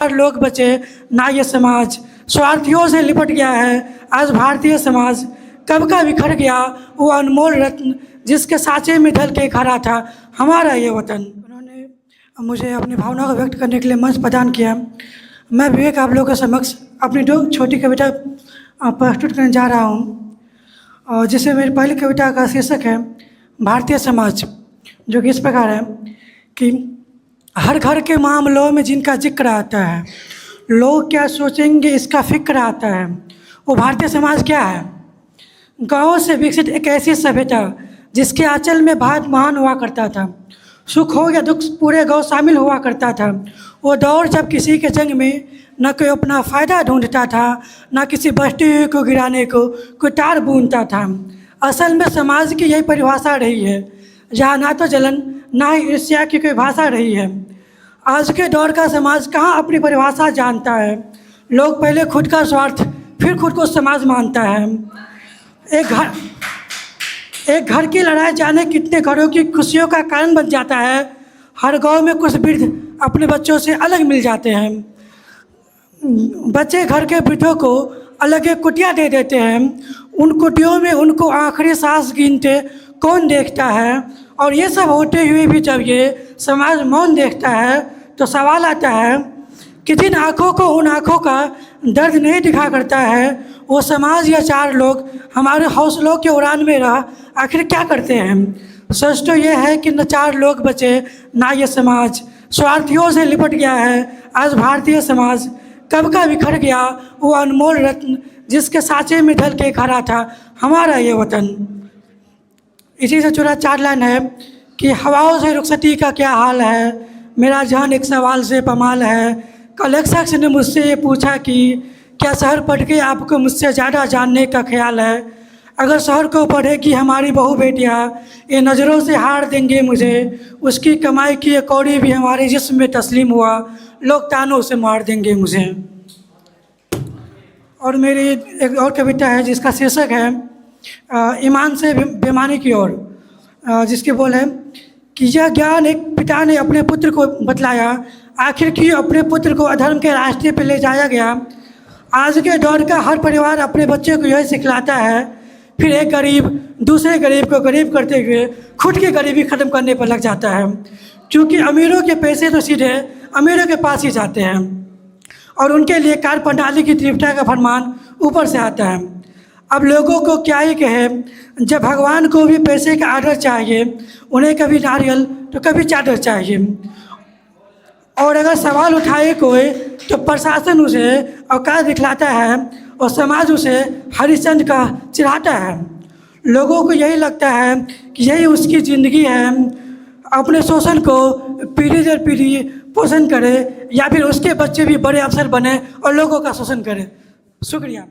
लोग बचे ना ये समाज स्वार्थियों से लिपट गया है। आज भारतीय समाज कब का बिखर गया वो अनमोल रत्न जिसके साँचे में ढल के खड़ा था हमारा ये वतन। उन्होंने मुझे अपनी भावनाओं को व्यक्त करने के लिए मंच प्रदान किया। मैं विवेक आप लोगों के समक्ष अपनी दो छोटी कविता प्रस्तुत करने जा रहा हूँ, और जिसमें मेरी पहली कविता का शीर्षक है भारतीय समाज, जो कि इस प्रकार है कि हर घर के मामलों में जिनका जिक्र आता है, लोग क्या सोचेंगे इसका फिक्र आता है। वो भारतीय समाज क्या है? गाँव से विकसित एक ऐसी सभ्यता जिसके आंचल में भारत महान हुआ करता था। सुख हो या दुख पूरे गांव शामिल हुआ करता था। वो दौर जब किसी के जंग में न कोई अपना फ़ायदा ढूंढता था, न किसी बस्ती को गिराने को कोई तार बूंदता था। असल में समाज की यही परिभाषा रही है, जहाँ ना तो जलन ना ही ईर्ष्या की कोई भाषा रही है। आज के दौर का समाज कहाँ अपनी परिभाषा जानता है। लोग पहले खुद का स्वार्थ फिर खुद को समाज मानता है। एक घर की लड़ाई जाने कितने घरों की खुशियों का कारण बन जाता है। हर गांव में कुछ वृद्ध अपने बच्चों से अलग मिल जाते हैं। बच्चे घर के वृद्धों को अलग एक कुटिया दे देते हैं। उन कुटियों में उनको आखिरी सांस गिनते कौन देखता है। और ये सब होते हुए भी जब ये समाज मौन देखता है तो सवाल आता है कि जिन आँखों को उन आँखों का दर्द नहीं दिखा करता है, वो समाज या चार लोग हमारे हौसलों के उड़ान में रह आखिर क्या करते हैं। सच तो ये है कि न चार लोग बचे ना ये समाज स्वार्थियों से लिपट गया है। आज भारतीय समाज कब का बिखर गया वो अनमोल रत्न जिसके साँचे में ढल के खड़ा था हमारा ये वतन। इसी से जुड़ा चार लाइन है कि हवाओं से रुखसती का क्या हाल है, मेरा जान एक सवाल से पमाल है। कल एक शख्स ने मुझसे ये पूछा कि क्या शहर पढ़ के आपको मुझसे ज़्यादा जानने का ख्याल है। अगर शहर को पढ़ेगी हमारी बहू बेटियाँ ये नज़रों से हार देंगे मुझे। उसकी कमाई की एक कौड़ी भी हमारे जिस्म में तस्लीम हुआ, लोग तानों से मार देंगे मुझे। और मेरी एक और कविता है जिसका शीर्षक है ईमान से बेईमानी की ओर, जिसके बोल है कि यह ज्ञान एक पिता ने अपने पुत्र को बतलाया, आखिर क्यों अपने पुत्र को अधर्म के रास्ते पर ले जाया गया। आज के दौर का हर परिवार अपने बच्चे को यही सिखलाता है, फिर एक गरीब दूसरे गरीब को गरीब करते हुए खुद की गरीबी ख़त्म करने पर लग जाता है। क्योंकि अमीरों के पैसे तो सीधे अमीरों के पास ही जाते हैं और उनके लिए कार्य प्रणाली की तीव्रता का फरमान ऊपर से आता है। अब लोगों को क्या ही कहे, जब भगवान को भी पैसे का आर्डर चाहिए, उन्हें कभी नारियल तो कभी चादर चाहिए। और अगर सवाल उठाए कोई तो प्रशासन उसे औकात दिखलाता है और समाज उसे हरिश्चंद्र का चिढ़ाता है। लोगों को यही लगता है कि यही उसकी ज़िंदगी है, अपने शोषण को पीढ़ी दर पीढ़ी पोषण करे या फिर उसके बच्चे भी बड़े अफसर बने और लोगों का शोषण करे। शुक्रिया।